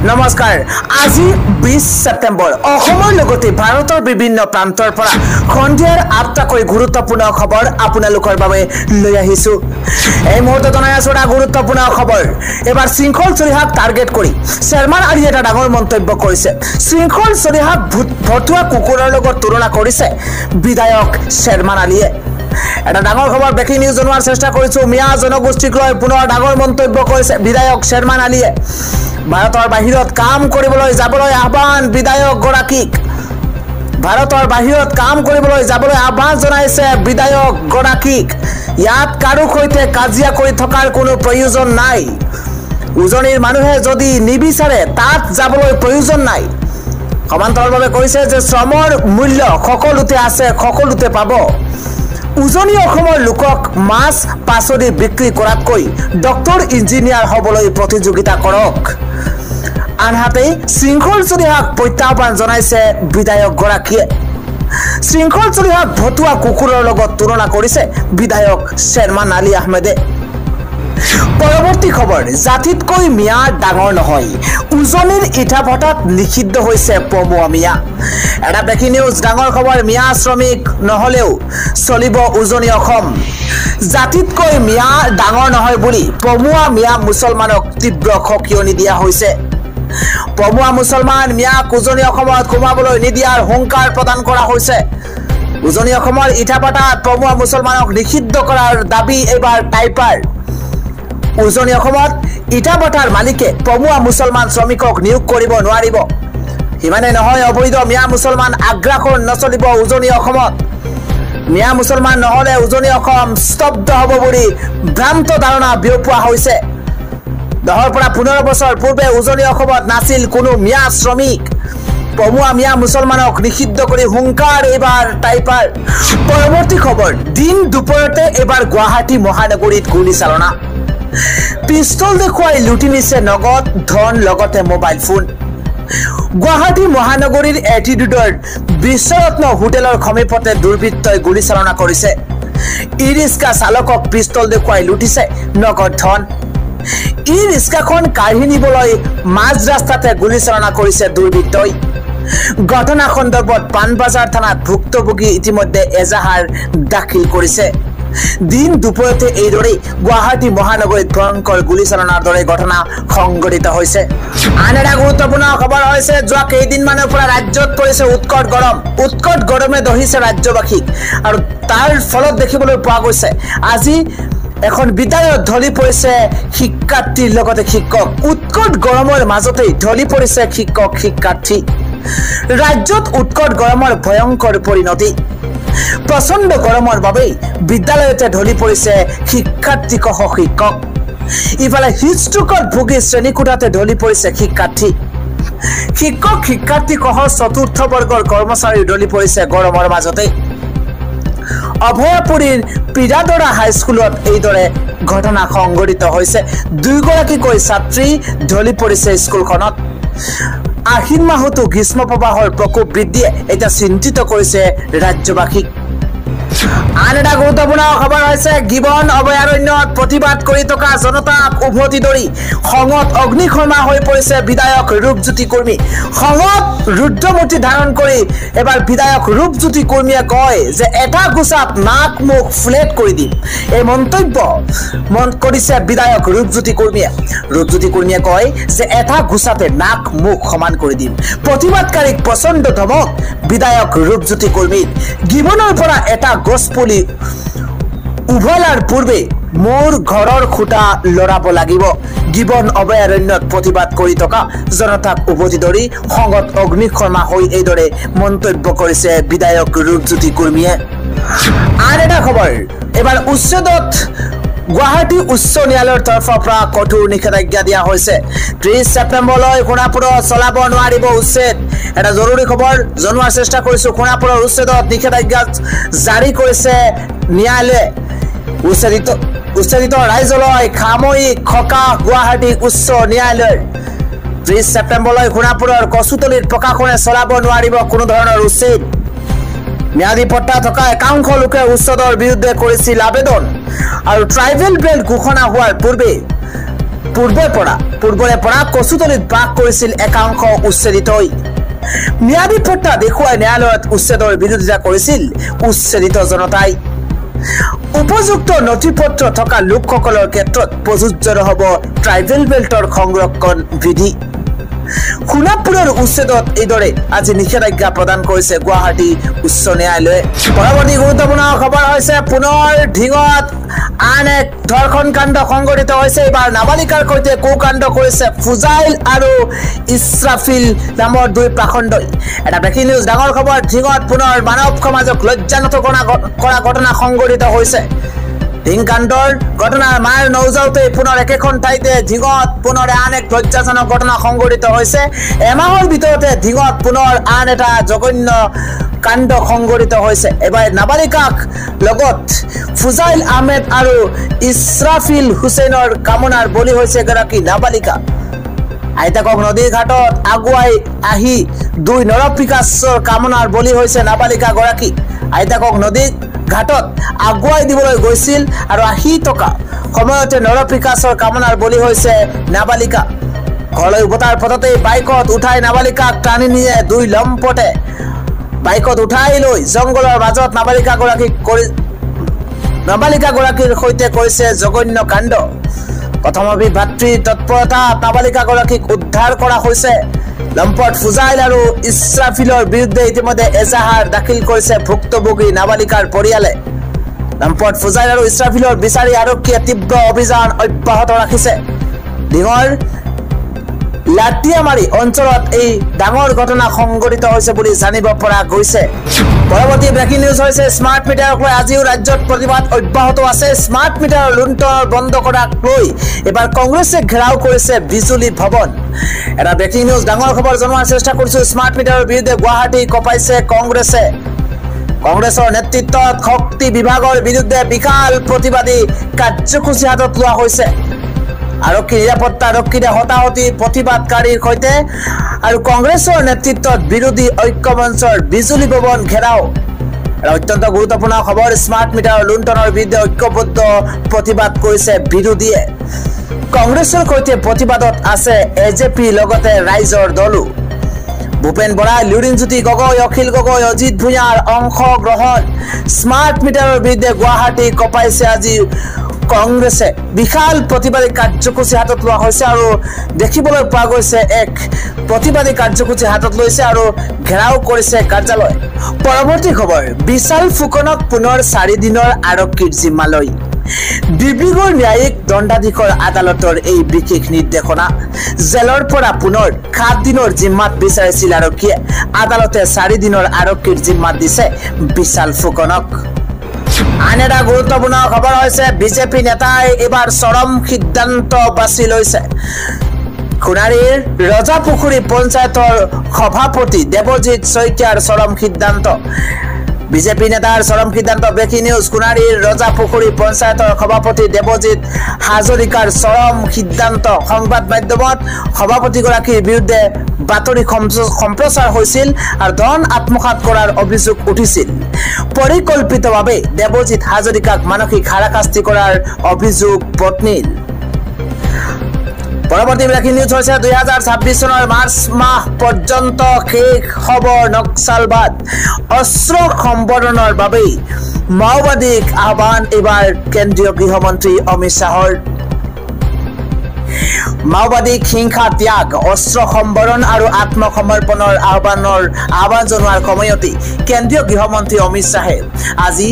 নমস্কাৰ আজি 20 সেপ্টেম্বৰ অসমৰ লগতে ভাৰতৰ বিভিন্ন প্ৰান্তৰ পৰা খণ্ডিয়াৰ আটাকৈ গুৰুত্বপূৰ্ণ খবৰ আপোনালোকৰ বাবে লৈ আহিছো এই মুহূৰ্তত জনাই আছো এটা গুৰুত্বপূৰ্ণ খবৰ এবাৰ শৃংখল চৰিহাক টাৰ্গেট কৰি শৰ্মাৰ আলী এটা ডাঙৰ মন্তব্য কৰিছে শৃংখল চৰিহাক ভতুৱা কুকুৰৰ লগত তুলনা কৰিছে বিধায়ক শৰ্মাৰ আলীয়ে এটা ডাঙৰ খবৰ ব্ৰেকিং নিউজ জনোৱাৰ চেষ্টা কৰিছো মিয়া জনগোষ্ঠীক লৈ পুনৰ ডাঙৰ মন্তব্য কৰিছে বিধায়ক শৰ্মাৰ আলীয়ে ভাৰতৰ বাহিৰত কাম কৰিবলৈ যাবলৈ আহ্বান বিধায়ক গৰাকীক ভাৰতৰ বাহিৰত কাম কৰিবলৈ যাবলৈ আহ্বান জনাইছে বিধায়ক গৰাকীক ইয়াত কাৰো সৈতে কাজিয়া কৰি থকাৰ কোনো প্ৰয়োজন নাই উজনিৰ মানুহে যদি নিবিচাৰে তাত যাবলৈ প্ৰয়োজন নাই সমান্তৰালভাৱে কৈছে যে শ্ৰমৰ মূল্য সকলোতে আছে সকলোতে পাব উজনি অসমৰ লোকক মাছ পাচলি বিক্ৰী কৰাতকৈ ডক্টৰ ইঞ্জিনিয়াৰ হ'বলৈ প্ৰতিযোগিতা কৰক আনহাতে শৃংখল চৰিহাক প্ৰত্যাহ্বান জনাইছে বিধায়ক গৰাকীয়ে শৃংখল চৰিহাক ভতুৱা কুকুৰৰ লগত তুলনা কৰিছে বিধায়ক শৰ্মান আলী আহমেদে পৰৱৰ্তী খবৰ জাতিতকৈ মিয়া ডাঙৰ নহয় উজনিৰ ইটাভটাত নিষিদ্ধ হৈছে পমুৱা মিয়া এটা ব্ৰেকিং নিউজ ডাঙৰ খবৰ মিয়া শ্ৰমিক নহলেও চলিব উজনি অসম জাতিতকৈ মিয়া ডাঙৰ নহয় বুলি পমুৱা মিয়া মুছলমানক তীব্ৰ খকিয়নি দিয়া হৈছে পমুৱা মুছলমান মিয়াক উজনি অসমত সোমাবলৈ নিদিয়াৰ হুংকাৰ প্ৰদান কৰা হৈছে উজনি অসমৰ ইটাভটাত পমুৱা মুছলমানক নিষিদ্ধ কৰাৰ দাবী এবাৰ টাইপাৰ উজনি অসমত ইটাভটাৰ মালিকে পমুৱা মুছলমান শ্ৰমিকক নিয়োগ কৰিব নোৱাৰিব হিমানে নহয় অবৈধ মিয়া মুছলমান আগ্ৰাসন নচলিব উজনি অসমত মিয়া মুছলমান নহলে উজনি অসম স্তব্ধ হ'ব বুলি ভ্ৰান্ত ধাৰণা বিয়পোৱা হৈছে 10 পৰা 15 বছৰ পূৰ্বে উজনি অসমত নাছিল কোনো মিয়া শ্ৰমিক পমুৱা মিয়া মুছলমানক নিষিদ্ধ কৰি হুংকাৰ এবাৰ টাইপাৰ পৰৱৰ্তী খবৰ দিন দুপৰতে এবাৰ গুৱাহাটী মহানগৰীত গুলীচালনা পিস্তল দেখুৱাই লুটি নিছে নগদ ধন লগতে মোবাইল ফোন গুৱাহাটী মহানগৰীৰ এটিটিউডৰ বিশ্বৰত্ন হোটেলৰ সমীপতে দুৰ্বৃত্তই গুলীচালনা কৰিছে ই ৰিক্সা চালকক পিস্তল দেখুৱাই লুটিছে নগদ ধন ই ৰিক্সাখন কাঢ়ি নিবলৈ মাজ ৰাস্তাতে গুলীচালনা কৰিছে দুৰ্বৃত্তই ঘটনা সন্দৰ্ভত পানবাজাৰ থানাত ভুক্তভোগী ইতিমধ্যে এজাহাৰ দাখিল কৰিছে দিন দুপৰতে এইদৰে গুৱাহাটী মহানগৰীত ভয়ংকৰ গুলীচালনাৰ দৰে ঘটনা সংঘটিত হৈছে আন এটা গুৰুত্বপূৰ্ণ খবৰ হৈছে যোৱা কেইদিনমানৰ পৰা ৰাজ্যত পৰিছে উৎকট গৰমে দহিছে ৰাজ্যবাসীক আৰু তাৰ ফলত দেখিবলৈ পোৱা গৈছে আজি এখন বিদ্যালয়ত ঢলি পৰিছে শিক্ষাৰ্থীৰ লগতে শিক্ষক উৎকট গৰমৰ মাজতেই ঢলি পৰিছে শিক্ষক শিক্ষাৰ্থী ৰাজ্যত উৎকট গৰমৰ ভয়ংকৰ পৰিণতি প্ৰচণ্ড গৰমৰ বাবে বিদ্যালয়তে ঢলি পৰিছে শিক্ষাৰ্থীসহ শিক্ষক ইফালে হিটষ্ট্ৰোকত ভুগি শ্ৰেণীকোঠাতে ঢলি পৰিছে শিক্ষাৰ্থী শিক্ষক শিক্ষাৰ্থীসহ চতুৰ্থ বৰ্গৰ কৰ্মচাৰী ঢলি পৰিছে গৰমৰ মাজতে অভয়াপুৰীৰ পিৰাদৰা হাইস্কুলত এইদৰে ঘটনা সংঘটিত হৈছে দুইগৰাকীকৈ ছাত্ৰী ঢলি পৰিছে স্কুলখনত আহিন মাহতো গ্ৰীষ্ম প্ৰবাহৰ প্ৰকোপ বৃদ্ধিয়ে এতিয়া চিন্তিত কৰিছে ৰাজ্যবাসীক আন এটা গুৰুত্বপূৰ্ণ খবৰ হৈছে গিবন অভয়াৰণ্যত প্ৰতিবাদ কৰি থকা জনতাক উভতি ধৰি খঙত অগ্নিশৰ্মা হৈ পৰিছে বিধায়ক ৰূপজ্যোতি কুৰ্মী খঙত ৰুদ্ৰমূৰ্তি ধাৰণ কৰি এবাৰ বিধায়ক ৰূপজ্যোতি কুৰ্মীয়ে কয় যে এটা গুচাত নাক মুখ ফ্লেট কৰি দিম এই মন্তব্য কৰিছে বিধায়ক ৰূপজ্যোতি কুৰ্মীয়ে কয় যে এটা গুচাতে নাক মুখ সমান কৰি দিম প্ৰতিবাদকাৰীক প্ৰচণ্ড ধমক বিধায়ক ৰূপজ্যোতি কুৰ্মীৰ গিবনৰ পৰা এটা গছপুলি উভলাৰ পূৰ্বে মোৰ ঘৰৰ খুঁটা লৰাব লাগিব গিবন অভয়াৰণ্যত প্ৰতিবাদ কৰি থকা জনতাক উভতি ধৰি খঙত অগ্নিশৰ্মা হৈ এইদৰে মন্তব্য কৰিছে বিধায়ক ৰূপজ্যোতি কুৰ্মীয়ে আন এটা খবৰ এবাৰ উচ্ছেদত গুৱাহাটী উচ্চ ন্যায়ালয়ৰ তৰফৰ পৰা কঠোৰ নিষেধাজ্ঞা দিয়া হৈছে 30 ছেপ্টেম্বৰলৈ সোণাপুৰত চলাব নোৱাৰিব উচ্ছেদ এটা জৰুৰী খবৰ জনোৱাৰ চেষ্টা কৰিছো সোণাপুৰৰ উচ্ছেদত নিষেধাজ্ঞা জাৰি কৰিছে ন্যায়ালয়ে উচ্ছেদিত ৰাইজলৈ সাময়িক সকাহ গুৱাহাটী উচ্চ ন্যায়ালয়ৰ 30 ছেপ্টেম্বৰলৈ সোণাপুৰৰ কচুতলিত প্ৰকাশনে চলাব নোৱাৰিব কোনো ধৰণৰ উচ্ছেদ ম্যাদী পট্টা থকা একাংশ লোকে উচ্ছেদৰ বিৰুদ্ধে কৰিছিল আবেদন আৰু ট্ৰাইবেল বেল্ট ঘোষণা হোৱাৰ পূৰ্বে পূৰ্বৰে পৰা কচুতলিত বাস কৰিছিল একাংশ উচ্ছেদিত ম্যাদী পট্টা দেখুৱাই ন্যায়ালয়ত উচ্ছেদৰ বিৰোধিতা কৰিছিল উচ্ছেদিত জনতাই উপযুক্ত নথিপত্ৰ থকা লোকসকলৰ ক্ষেত্ৰত প্ৰযোজ্য নহ'ব ট্ৰাইবেল বেল্টৰ সংৰক্ষণ বিধি সোণাপুৰৰ উচ্ছেদত এইদৰে আজি নিষেধাজ্ঞা প্ৰদান কৰিছে গুৱাহাটী উচ্চ ন্যায়ালয়ে পৰৱৰ্তী গুৰুত্বপূৰ্ণ খবৰ হৈছে পুনৰ ঢিঙত আন এক ধৰ্ষণ কাণ্ড সংঘটিত হৈছে এইবাৰ নাবালিকাৰ সৈতে কুকাণ্ড কৰিছে ফুজাইল আৰু ইছৰাফিল নামৰ দুই প্ৰাখণ্ডই এটা ব্ৰেকিং নিউজ ডাঙৰ খবৰ ঢিঙত পুনৰ মানৱ সমাজক লজ্জানত কৰা ঘটনা সংঘটিত হৈছে ঢিংকাণ্ডৰ ঘটনাৰ মাৰ নৌজাওতে পুনৰ একেখন ঠাইতে ঢিঙত পুনৰ আন এক লজ্জাজনক ঘটনা সংঘটিত হৈছে এমাহৰ ভিতৰতে ঢিঙত পুনৰ আন এটা জঘন্য কাণ্ড সংঘটিত হৈছে এবাৰ নাবালিকাক লগত ফুজাইল আহমেদ আৰু ইছৰাফিল হুছেইনৰ কামনাৰ বলি হৈছে এগৰাকী নাবালিকা আইতাকক নদীৰ ঘাটত আগুৱাই আহি দুই নৰপিকাচৰ কামনাৰ বলি হৈছে নাবালিকা গৰাকী আইতাকক নদীৰ ঘাটত আগুৱাই দিবলৈ গৈছিল আৰু আহি থকা সময়তে নৰপিকাচৰ কামনাৰ বলি হৈছে নাবালিকা ঘৰলৈ উভতাৰ পথতে বাইকত উঠাই নাবালিকাক টানি নিয়ে দুই লম্পটে বাইকত উঠাই লৈ জংগলৰ মাজত নাবালিকাগৰাকীৰ সৈতে কৰিছে জঘন্য কাণ্ড প্ৰথমে ভাতৃ তৎপৰতা নাবালিকাগৰাকীক উদ্ধাৰ কৰা হৈছে লম্পট ফুজাইল আৰু ইছৰাফিলৰ বিৰুদ্ধে ইতিমধ্যে এজাহাৰ দাখিল কৰিছে ভুক্তভোগী নাবালিকাৰ পৰিয়ালে লম্পট ফুজাইল আৰু ইছৰাফিলৰ বিচাৰি আৰক্ষীয়ে তীব্ৰ অভিযান অব্যাহত ৰাখিছে ঢিঙৰ লাটিয়ামাৰী অঞ্চলত এই ডাঙৰ ঘটনা সংঘটিত হৈছে বুলি জানিব পৰা গৈছে পৰৱৰ্তী ব্ৰেকিং নিউজ হৈছে স্মাৰ্ট মিটাৰক লৈ আজিও ৰাজ্যত প্ৰতিবাদ অব্যাহত আছে স্মাৰ্ট মিটাৰৰ লুণ্ঠন বন্ধ কৰাক লৈ এবাৰ কংগ্ৰেছে ঘেৰাও কৰিছে বিজুলী ভৱন এটা ব্ৰেকিং নিউজ ডাঙৰ খবৰ জনোৱাৰ চেষ্টা কৰিছো স্মাৰ্ট মিটাৰৰ বিৰুদ্ধে গুৱাহাটী কঁপাইছে কংগ্ৰেছৰ নেতৃত্বত শক্তি বিভাগৰ বিৰুদ্ধে বিশাল প্ৰতিবাদী কাৰ্যসূচী হাতত লোৱা হৈছে আৰক্ষী নিৰাপত্তা ৰক্ষীৰে হতাহতি প্ৰতিবাদকাৰীৰ সৈতে আৰু কংগ্ৰেছৰ নেতৃত্বত বিৰোধী ঐক্যমঞ্চৰ বিজুলী ভৱন ঘেৰাও অত্যন্ত গুৰুত্বপূৰ্ণ খবৰ স্মাৰ্ট মিটাৰৰ লুণ্ঠনৰ বিৰুদ্ধে ঐক্যবদ্ধ প্ৰতিবাদ কৰিছে বিৰোধীয়ে কংগ্ৰেছৰ সৈতে প্ৰতিবাদত আছে এজেপি লগতে ৰাইজৰ দলো ভূপেন বৰা লুৰিণজ্যোতি গগৈ অখিল গগৈ অজিত ভূঞাৰ অংশগ্ৰহণ স্মাৰ্ট মিটাৰৰ বিৰুদ্ধে গুৱাহাটী কঁপাইছে আজি কংগ্ৰেছে বিশাল প্ৰতিবাদী কাৰ্যসূচী হাতত লোৱা হৈছে আৰু দেখিবলৈ পোৱা গৈছে এক প্ৰতিবাদী কাৰ্যসূচী হাতত লৈছে আৰু ঘেৰাও কৰিছে কাৰ্যালয় পৰৱৰ্তী খবৰ বিশাল ফুকনক পুনৰ 4 দিনৰ আৰক্ষীৰ জিম্মালৈ ডিব্ৰুগড় ন্যায়িক দণ্ডাধীশৰ আদালতৰ এই বিশেষ নিৰ্দেশনা জেলৰ পৰা পুনৰ 7 দিনৰ জিম্মাত বিচাৰিছিল আৰক্ষীয়ে আদালতে 4 দিনৰ আৰক্ষীৰ জিম্মাত দিছে বিশাল ফুকনক আন এটা গুৰুত্বপূৰ্ণ খবৰ হৈছে বিজেপি নেতাই এবাৰ চৰম সিদ্ধান্ত বাছি লৈছে খুনাৰীৰ ৰজাপুখুৰী পঞ্চায়তৰ সভাপতি দেৱজিৎ শইকীয়াৰ চৰম সিদ্ধান্ত বিজেপি নেতাৰ চৰম সিদ্ধান্ত ব্ৰেকিং নিউজ খুনাৰীৰ ৰজাপুখুৰী পঞ্চায়তৰ সভাপতি দেৱজিৎ হাজৰিকাৰ চৰম সিদ্ধান্ত সংবাদ মাধ্যমত সভাপতিগৰাকীৰ বিৰুদ্ধে বাতৰি সম্প্ৰচাৰ হৈছিল আৰু ধন আত্মসাৎ কৰাৰ অভিযোগ উঠিছিল পৰিকল্পিতভাৱে দেৱজিৎ হাজৰিকাক মানসিক হাৰাশাস্তি কৰাৰ অভিযোগ পত্নীৰ পৰৱৰ্তী ব্ৰেকিং নিউজ হৈছে 2026 চনৰ মাৰ্চ মাহ পৰ্যন্ত শেষ হ'ব নক্সালবাদ অস্ত্ৰ সম্বৰণৰ বাবে মাওবাদীক আহ্বান এবাৰ কেন্দ্ৰীয় গৃহমন্ত্ৰী অমিত শাহৰ মাওবাদীক হিংসা ত্যাগ অস্ত্ৰ সম্বৰণ আৰু আত্মসমৰ্পণৰ আহ্বান জনোৱাৰ সময়তে কেন্দ্ৰীয় গৃহমন্ত্ৰী অমিত শাহে আজি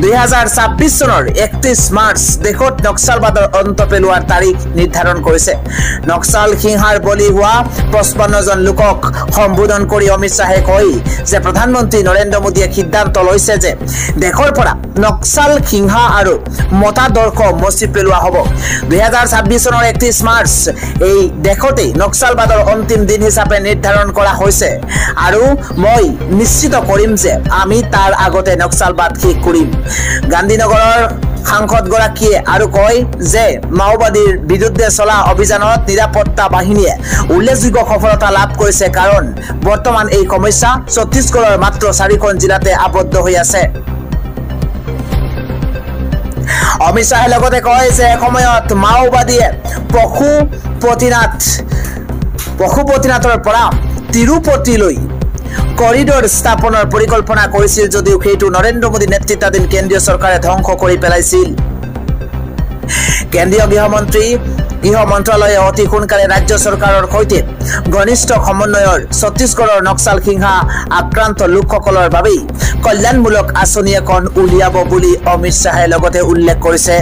2026 চনৰ 31 মাৰ্চ দেশত নক্সালবাদৰ অন্ত পেলোৱাৰ তাৰিখ নিৰ্ধাৰণ কৰিছে নক্সাল হিংসাৰ বলি হোৱা 55 জন লোকক সম্বোধন কৰি অমিত শাহে কয় যে প্ৰধানমন্ত্ৰী নৰেন্দ্ৰ মোদীয়ে সিদ্ধান্ত লৈছে যে দেশৰ পৰা নক্সাল হিংসা আৰু মতাদৰ্শ মচি পেলোৱা হ'ব 2026 চনৰ 31 মাৰ্চ এই দেশতে নক্সালবাদৰ অন্তিম দিন হিচাপে নিৰ্ধাৰণ কৰা হৈছে আৰু মই নিশ্চিত কৰিম যে আমি তাৰ আগতে নক্সালবাদ শেষ কৰিম গান্ধীনগৰৰ সাংসদগৰাকীয়ে আৰু কয় যে মাওবাদীৰ বিৰুদ্ধে চলা অভিযানত নিৰাপত্তা বাহিনীয়ে উল্লেখযোগ্য সফলতা লাভ কৰিছে কাৰণ বৰ্তমান এই সমস্যা ছত্তীশগড়ৰ মাত্ৰ 4খন জিলাতে আবদ্ধ হৈ আছে অমিত শ্বাহে লগতে কয় যে এসময়ত মাওবাদীয়ে পশুপতিনাথৰ পৰা তিৰুপতিলৈ কৰিডৰ স্থাপনৰ পৰিকল্পনা কৰিছিল যদিও সেইটো নৰেন্দ্ৰ মোদী নেতৃত্বাধীন কেন্দ্ৰীয় চৰকাৰে ধ্বংস কৰি পেলাইছিল। কেন্দ্ৰীয় গৃহ মন্ত্ৰালয়ে অতি সোনকালে ৰাজ্য চৰকাৰৰ সৈতে ঘনিষ্ঠ সমন্বয়ৰ ছত্তীশগড়ৰ নক্সাল সিংহা আক্ৰান্ত লোকসকলৰ বাবেই কল্যাণমূলক আঁচনি এখন উলিয়াব বুলি অমিত শ্বাহে লগতে উল্লেখ কৰিছে।